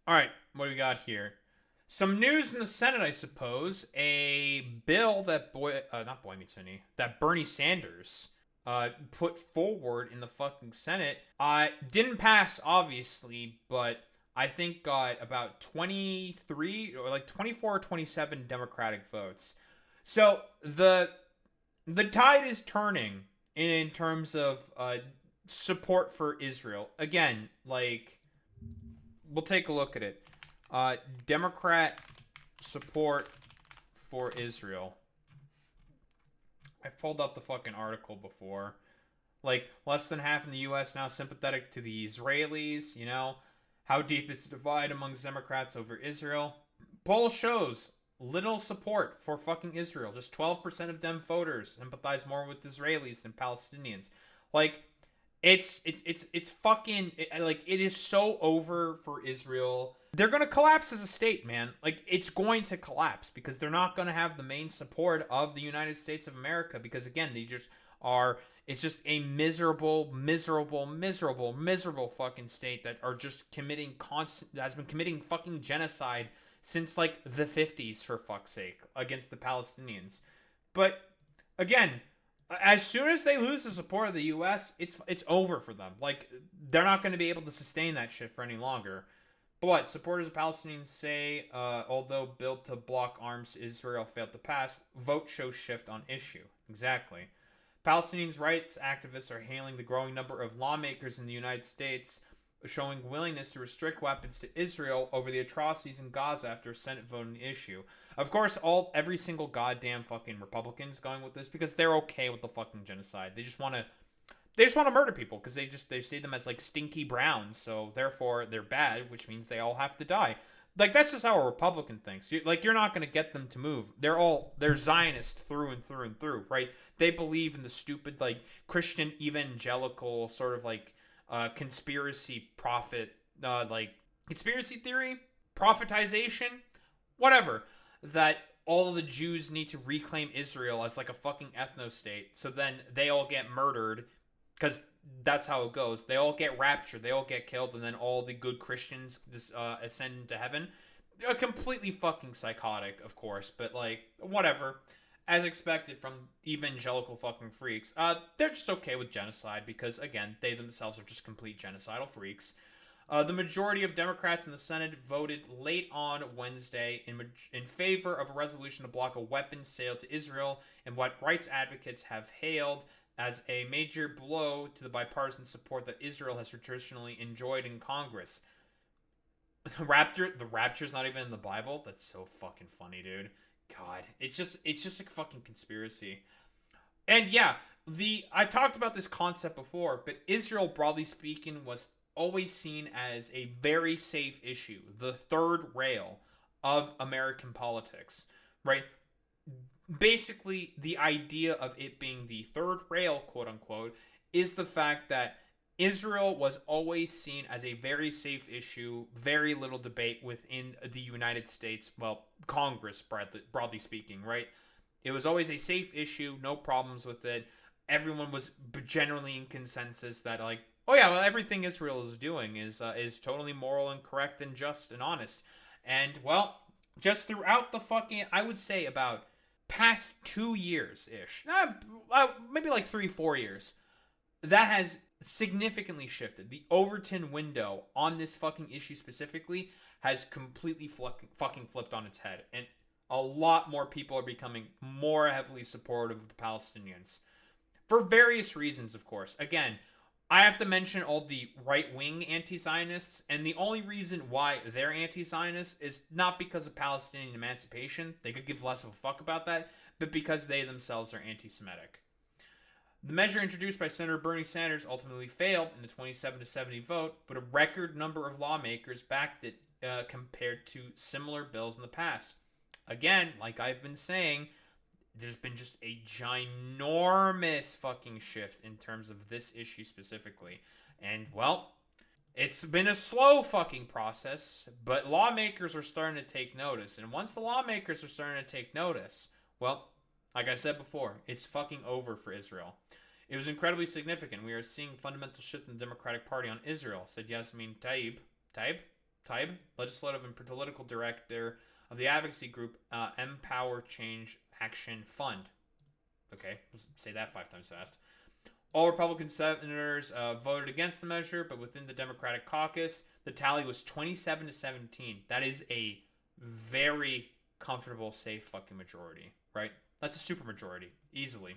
All right, what do we got here? Some news in the Senate, I suppose. A bill that not Boy Meets Any, that Bernie Sanders put forward in the fucking Senate. Didn't pass, obviously, but I think got about 23 or like 24 or 27 Democratic votes. So the tide is turning in terms of support for Israel. Again, like we'll take a look at it. Democrat support for Israel. I pulled up the fucking article before. Like, less than half in the U.S. now sympathetic to the Israelis, you know? How deep is the divide amongst Democrats over Israel? Poll shows little support for fucking Israel. Just 12% of Dem voters sympathize more with Israelis than Palestinians. Like, it's fucking like it is so over for Israel. They're gonna collapse as a state, man. Like it's going to collapse because they're not gonna have the main support of the United States of America because again they just are. It's just a miserable fucking state that are just committing constant has been committing fucking genocide since like the 50s for fuck's sake against the Palestinians. But again, as soon as they lose the support of the U.S., it's over for them. Like they're not going to be able to sustain that shit for any longer. But what supporters of Palestinians say, although bill to block arms Israel failed to pass, vote shows shift on issue. Exactly. Palestinians' rights activists are hailing the growing number of lawmakers in the United States showing willingness to restrict weapons to Israel over the atrocities in Gaza after a Senate vote on the issue. Of course, every single goddamn fucking Republican's going with this because they're okay with the fucking genocide. They just want to murder people because they see them as like stinky browns, so therefore they're bad, which means they all have to die. Like that's just how a Republican thinks. You're not going to get them to move. They're Zionist through and through and through, right? They believe in the stupid like Christian evangelical sort of like conspiracy prophet like conspiracy theory, prophetization, whatever, that all of the Jews need to reclaim Israel as like a fucking ethno state. So then they all get murdered because that's how it goes. They all get raptured, they all get killed, and then all the good Christians just ascend into heaven. Completely fucking psychotic, of course, but like whatever. As expected from evangelical fucking freaks, they're just okay with genocide because again, they themselves are just complete genocidal freaks. The majority of Democrats in the Senate voted late on Wednesday in favor of a resolution to block a weapons sale to Israel in what rights advocates have hailed as a major blow to the bipartisan support that Israel has traditionally enjoyed in Congress. The rapture's not even in the Bible. That's so fucking funny, dude. God, it's just a fucking conspiracy. And yeah, the I've talked about this concept before, but Israel, broadly speaking, was always seen as a very safe issue, the third rail of American politics, right? Basically, the idea of it being the third rail, quote unquote, is the fact that Israel was always seen as a very safe issue, very little debate within the United States, well, Congress, broadly speaking, right? It was always a safe issue, no problems with it. Everyone was generally in consensus that, like, oh yeah, well, everything Israel is doing is totally moral and correct and just and honest. And, well, just throughout the fucking, I would say about past 2 years ish, maybe like 3, 4 years, that has significantly shifted. The Overton window on this fucking issue specifically has completely fucking flipped on its head. And a lot more people are becoming more heavily supportive of the Palestinians. For various reasons, of course. Again, I have to mention all the right-wing anti-Zionists, and the only reason why they're anti-Zionist is not because of Palestinian emancipation, they could give less of a fuck about that, but because they themselves are anti-Semitic. The measure introduced by Senator Bernie Sanders ultimately failed in the 27-70 vote, but a record number of lawmakers backed it compared to similar bills in the past. Again, like I've been saying, there's been just a ginormous fucking shift in terms of this issue specifically. And, well, it's been a slow fucking process, but lawmakers are starting to take notice. And once the lawmakers are starting to take notice, well, like I said before, it's fucking over for Israel. It was incredibly significant. We are seeing fundamental shift in the Democratic Party on Israel, said Yasmin Taib. Taib? Taib, legislative and political director of the advocacy group Empower Change Action Fund. Okay, let's say that 5 times fast. All Republican senators voted against the measure, but within the Democratic caucus, the tally was 27-17. That is a very comfortable, safe fucking majority, right? That's a super majority, easily.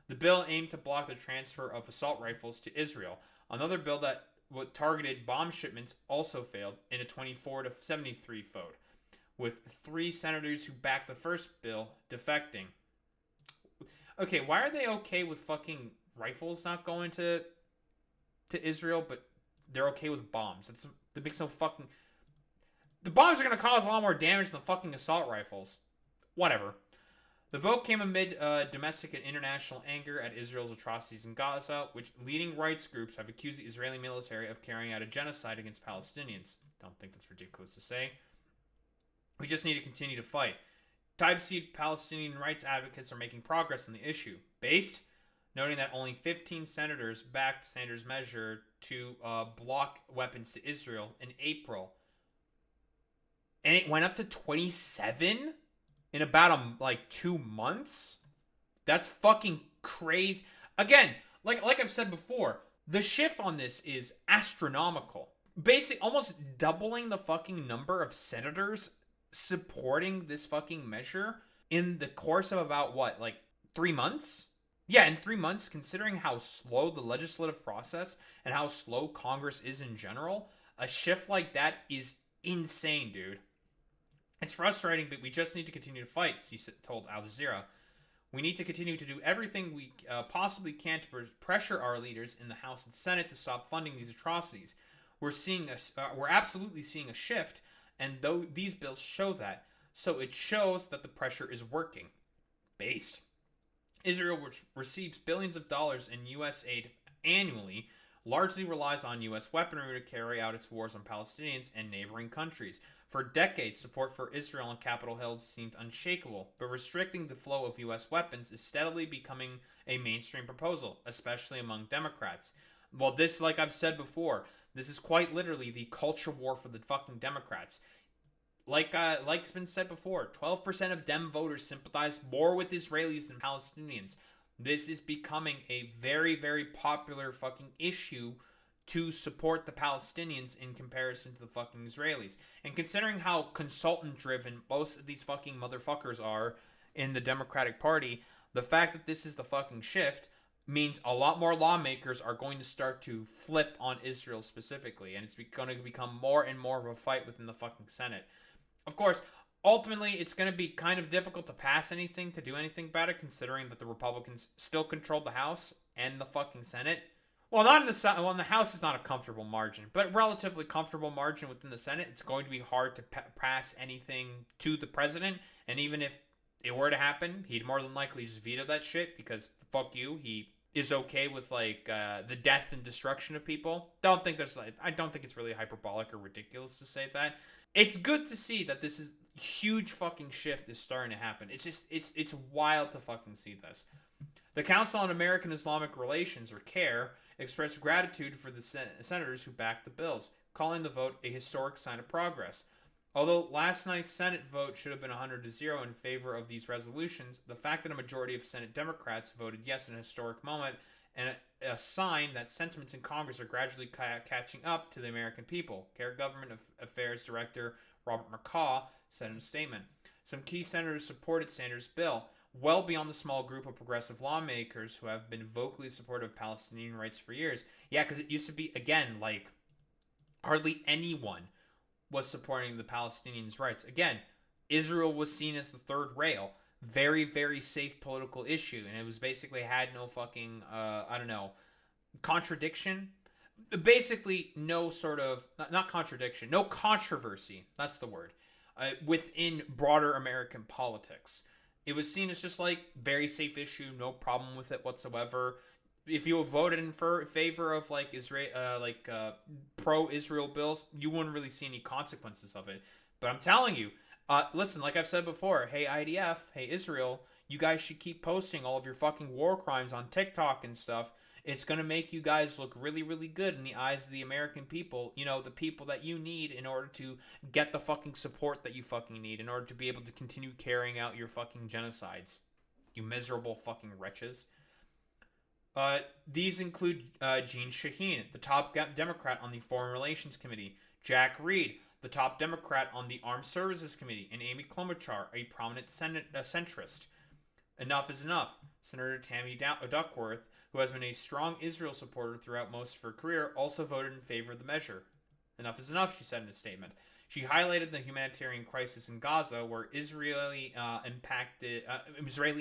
The bill aimed to block the transfer of assault rifles to Israel. Another bill that targeted bomb shipments also failed in a 24-73 vote, with 3 senators who backed the first bill defecting. Okay, why are they okay with fucking rifles not going to Israel, but they're okay with bombs? That makes no fucking... The bombs are going to cause a lot more damage than the fucking assault rifles. Whatever. The vote came amid domestic and international anger at Israel's atrocities in Gaza, which leading rights groups have accused the Israeli military of carrying out a genocide against Palestinians. Don't think that's ridiculous to say. We just need to continue to fight. Taib Palestinian rights advocates are making progress on the issue. Based, noting that only 15 senators backed Sanders' measure to block weapons to Israel in April. And it went up to 27 in about 2 months? That's fucking crazy. Again, like I've said before, the shift on this is astronomical. Basically, almost doubling the fucking number of senators supporting this fucking measure in the course of about 3 months? Yeah, in 3 months, considering how slow the legislative process and how slow Congress is in general, a shift like that is insane, dude. It's frustrating, but we just need to continue to fight, he told Al Jazeera. We need to continue to do everything we possibly can to pressure our leaders in the House and Senate to stop funding these atrocities. We're absolutely seeing a shift, and though these bills show that, so it shows that the pressure is working. Based. Israel, which receives billions of dollars in U.S. aid annually, largely relies on U.S. weaponry to carry out its wars on Palestinians and neighboring countries. For decades, support for Israel on Capitol Hill seemed unshakable, but restricting the flow of U.S. weapons is steadily becoming a mainstream proposal, especially among Democrats. Well, this, like I've said before, this is quite literally the culture war for the fucking Democrats. Like's been said before, 12% of Dem voters sympathize more with Israelis than Palestinians. This is becoming a very, very popular fucking issue to support the Palestinians in comparison to the fucking Israelis. And considering how consultant-driven most of these fucking motherfuckers are in the Democratic Party, the fact that this is the fucking shift means a lot more lawmakers are going to start to flip on Israel specifically, and it's going to become more and more of a fight within the fucking Senate. Of course, ultimately, it's going to be kind of difficult to pass anything, to do anything about it, considering that the Republicans still control the House and the fucking Senate. Well, not in the in the House is not a comfortable margin, but relatively comfortable margin within the Senate. It's going to be hard to pass anything to the president, and even if it were to happen, he'd more than likely just veto that shit because fuck you. He is okay with the death and destruction of people. I don't think it's really hyperbolic or ridiculous to say that. It's good to see that this is huge fucking shift is starting to happen. It's just it's wild to fucking see this. The Council on American Islamic Relations, or CARE, expressed gratitude for the senators who backed the bills, calling the vote a historic sign of progress. Although last night's Senate vote should have been 100-0 in favor of these resolutions, the fact that a majority of Senate Democrats voted yes in a historic moment and a sign that sentiments in Congress are gradually catching up to the American people, CARE Government Affairs Director Robert McCaw said in a statement. Some key senators supported Sanders' bill, well beyond the small group of progressive lawmakers who have been vocally supportive of Palestinian rights for years. Yeah, because it used to be, again, hardly anyone was supporting the Palestinians' rights. Again, Israel was seen as the third rail. Very, very safe political issue. And it was basically had no fucking, contradiction. Basically, no sort of, not contradiction, no controversy. That's the word. Within broader American politics. It was seen as just very safe issue, no problem with it whatsoever. If you voted in favor of Israel, pro-Israel bills, you wouldn't really see any consequences of it. But I'm telling you, listen, like I've said before, hey IDF, hey Israel, you guys should keep posting all of your fucking war crimes on TikTok and stuff. It's going to make you guys look really, really good in the eyes of the American people. You know, the people that you need in order to get the fucking support that you fucking need in order to be able to continue carrying out your fucking genocides. You miserable fucking wretches. These include Jeanne Shaheen, the top Democrat on the Foreign Relations Committee, Jack Reed, the top Democrat on the Armed Services Committee, and Amy Klobuchar, a prominent centrist. Enough is enough. Senator Tammy Duckworth, who has been a strong Israel supporter throughout most of her career, also voted in favor of the measure. Enough is enough, she said in a statement. She highlighted the humanitarian crisis in Gaza, where Israeli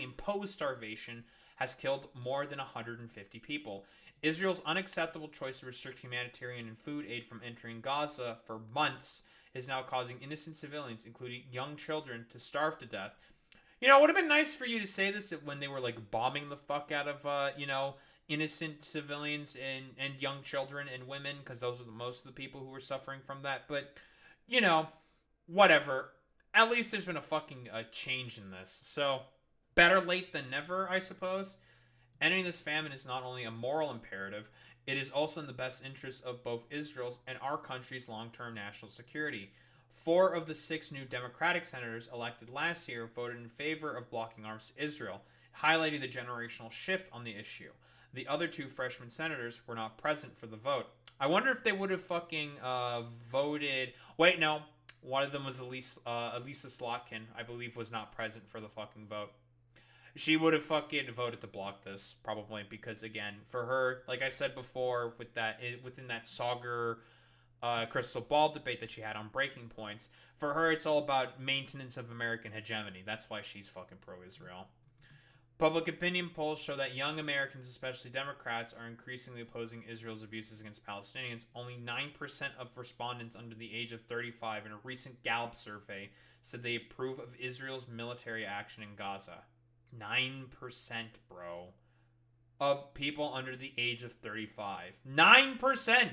imposed starvation has killed more than 150 people. Israel's unacceptable choice to restrict humanitarian and food aid from entering Gaza for months is now causing innocent civilians, including young children, to starve to death. You know, it would have been nice for you to say this when they were, like, bombing the fuck out of, innocent civilians and young children and women, because those are most of the people who were suffering from that. But, you know, whatever. At least there's been a fucking change in this. So, better late than never, I suppose. Ending this famine is not only a moral imperative, it is also in the best interest of both Israel's and our country's long-term national security. 4 of the 6 new Democratic senators elected last year voted in favor of blocking arms to Israel, highlighting the generational shift on the issue. The other 2 freshman senators were not present for the vote. I wonder if they would have fucking voted... Wait, no. One of them was Elisa Slotkin, I believe, was not present for the fucking vote. She would have fucking voted to block this, probably, because, again, for her, like I said before, within that Sauger crystal ball debate that she had on Breaking Points, for her, it's all about maintenance of American hegemony. That's why she's fucking pro-Israel. Public opinion polls show that young Americans, especially Democrats, are increasingly opposing Israel's abuses against Palestinians. Only 9% of respondents under the age of 35 in a recent Gallup survey said they approve of Israel's military action in Gaza. 9%, bro, of people under the age of 35. 9%!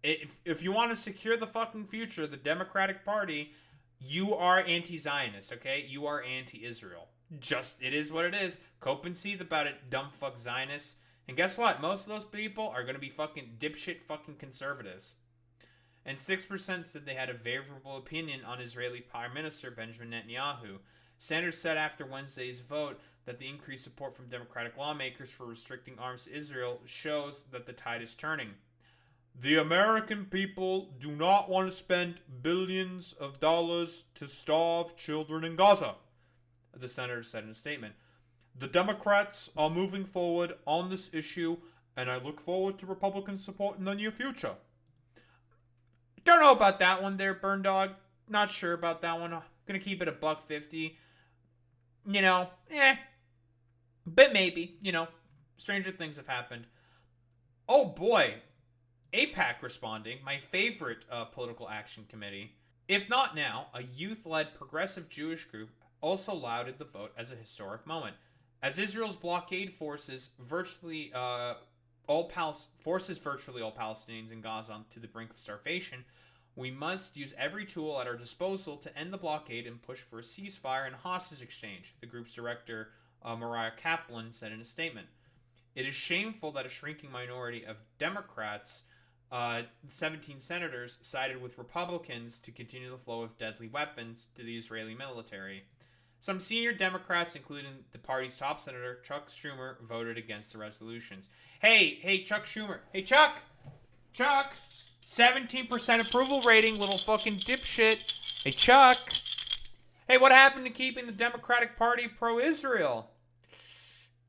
If you want to secure the fucking future of the Democratic Party, you are anti-Zionist, okay? You are anti-Israel. Just, it is what it is. Cope and seethe about it, dumb fuck Zionists. And guess what? Most of those people are going to be fucking dipshit fucking conservatives. And 6% said they had a favorable opinion on Israeli Prime Minister Benjamin Netanyahu. Sanders said after Wednesday's vote that the increased support from Democratic lawmakers for restricting arms to Israel shows that the tide is turning. The American people do not want to spend billions of dollars to starve children in Gaza, the senator said in a statement. The Democrats are moving forward on this issue, and I look forward to Republican support in the near future. Don't know about that one there, Burn Dog. Not sure about that one. I'm gonna keep it $1.50. You know, but maybe, you know, stranger things have happened. Oh boy, AIPAC responding, my favorite political action committee. If not now, a youth-led progressive Jewish group also lauded the vote as a historic moment. As Israel's blockade forces virtually all Palestinians in Gaza to the brink of starvation, we must use every tool at our disposal to end the blockade and push for a ceasefire and hostage exchange, the group's director, Mariah Kaplan, said in a statement. It is shameful that a shrinking minority of Democrats, 17 senators, sided with Republicans to continue the flow of deadly weapons to the Israeli military. Some senior Democrats, including the party's top senator, Chuck Schumer, voted against the resolutions. Hey, Chuck Schumer. Hey, Chuck! 17% approval rating, little fucking dipshit. Hey, Chuck. Hey, what happened to keeping the Democratic Party pro-Israel?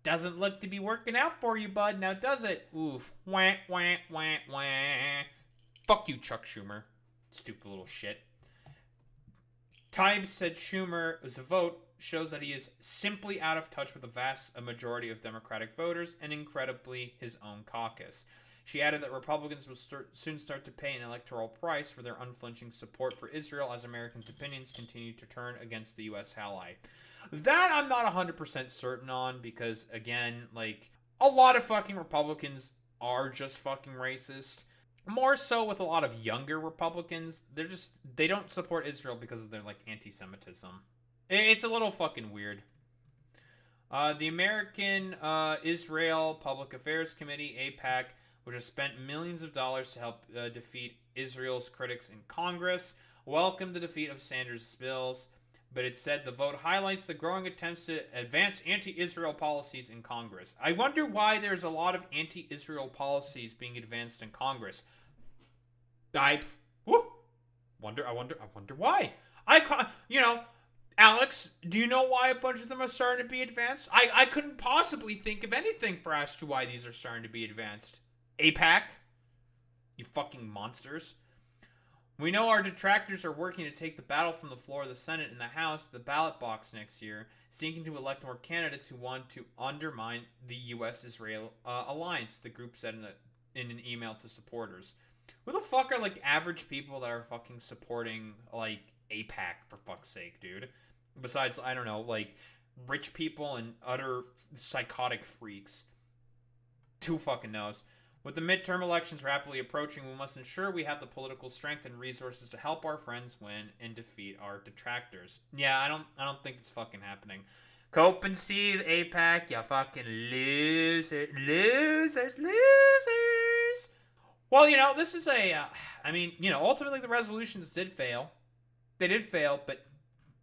Doesn't look to be working out for you, bud, now does it? Oof. Wah, wah, wah, wah. Fuck you, Chuck Schumer. Stupid little shit. Times said Schumer's vote shows that he is simply out of touch with the vast majority of Democratic voters and, incredibly, his own caucus. She added that Republicans will soon start to pay an electoral price for their unflinching support for Israel as Americans' opinions continue to turn against the U.S. ally. That I'm not 100% certain on because, again, like, a lot of fucking Republicans are just fucking racist. More so with a lot of younger Republicans. They don't support Israel because of their, like, anti-Semitism. It's a little fucking weird. The American Israel Public Affairs Committee, AIPAC, which has spent millions of dollars to help defeat Israel's critics in Congress, welcomed the defeat of Sanders' bills, but it said the vote highlights the growing attempts to advance anti-Israel policies in Congress. I wonder why there's a lot of anti-Israel policies being advanced in Congress. I wonder why. Alex, do you know why a bunch of them are starting to be advanced? I couldn't possibly think of anything for as to why these are starting to be advanced. AIPAC? You fucking monsters. We know our detractors are working to take the battle from the floor of the Senate and the House to the ballot box next year, seeking to elect more candidates who want to undermine the U.S.-Israel alliance, the group said in an email to supporters. Who the fuck are, like, average people that are fucking supporting, like, AIPAC, for fuck's sake, dude? Besides, I don't know, like, rich people and utter psychotic freaks. Who fucking knows? With the midterm elections rapidly approaching, we must ensure we have the political strength and resources to help our friends win and defeat our detractors. Yeah, I don't think it's fucking happening. Cope and seethe, AIPAC, you fucking losers. Well, this is ultimately the resolutions did fail. They did fail, but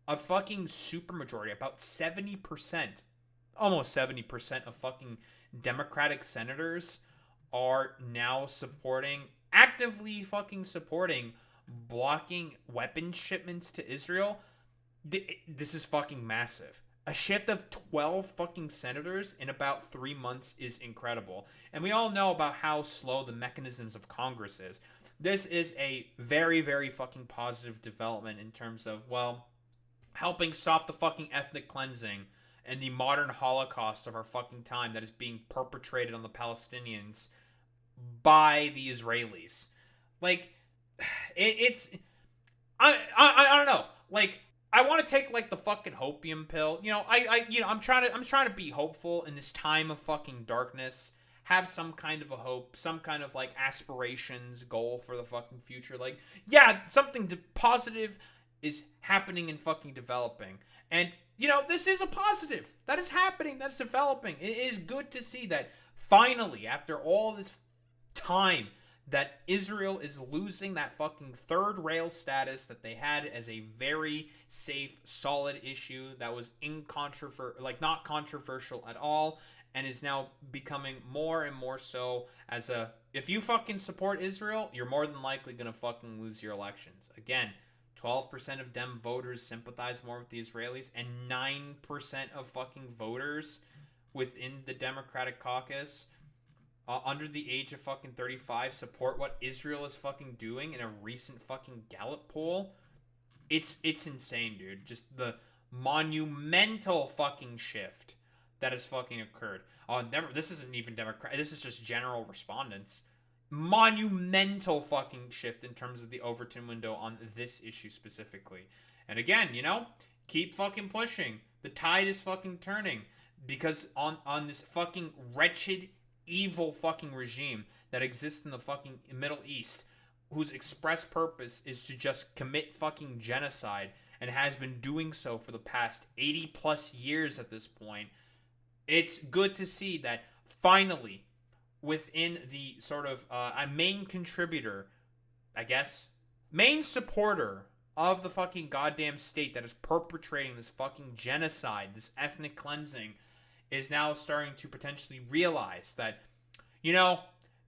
a fucking supermajority, about 70%, almost 70% of fucking Democratic senators are now actively fucking supporting blocking weapons shipments to Israel. This is fucking massive. A shift of 12 fucking senators in about 3 months is incredible. And we all know about how slow the mechanisms of Congress is. This is a very, very fucking positive development in terms of, well, helping stop the fucking ethnic cleansing and the modern Holocaust of our fucking time that is being perpetrated on the Palestinians by the Israelis. Like, I don't know. Like, I want to take, like, the fucking hopium pill. I'm trying to be hopeful in this time of fucking darkness. Have some kind of a hope, some kind of, like, aspirations, goal for the fucking future. Like, yeah, something positive is happening and fucking developing. And, this is a positive. That is happening. That's developing. It is good to see that finally, after all this time, that Israel is losing that fucking third rail status that they had as a very safe, solid issue that was not controversial at all, and is now becoming more and more so as if you fucking support Israel, you're more than likely gonna fucking lose your elections. Again, 12% of Dem voters sympathize more with the Israelis, and 9% of fucking voters within the Democratic caucus under the age of fucking 35 support what Israel is fucking doing in a recent fucking Gallup poll. It's insane, dude. Just the monumental fucking shift that has fucking occurred. This isn't even Democrat. This is just general respondents. Monumental fucking shift in terms of the Overton window on this issue specifically. And again, keep fucking pushing. The tide is fucking turning because on this fucking wretched, evil fucking regime that exists in the fucking Middle East, whose express purpose is to just commit fucking genocide and has been doing so for the past 80 plus years at this point. It's good to see that finally, within the sort of a main contributor, main supporter of the fucking goddamn state that is perpetrating this fucking genocide, this ethnic cleansing, is now starting to potentially realize that,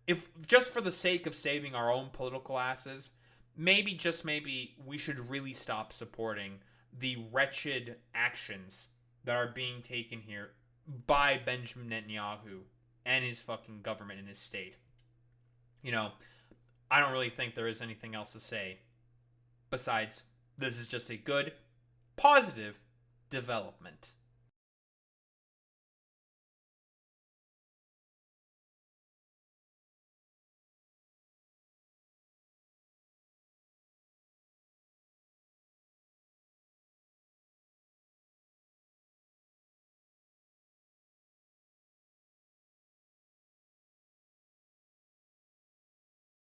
if just for the sake of saving our own political asses, maybe we should really stop supporting the wretched actions that are being taken here by Benjamin Netanyahu and his fucking government and his state. I don't really think there is anything else to say besides this is just a good, positive development.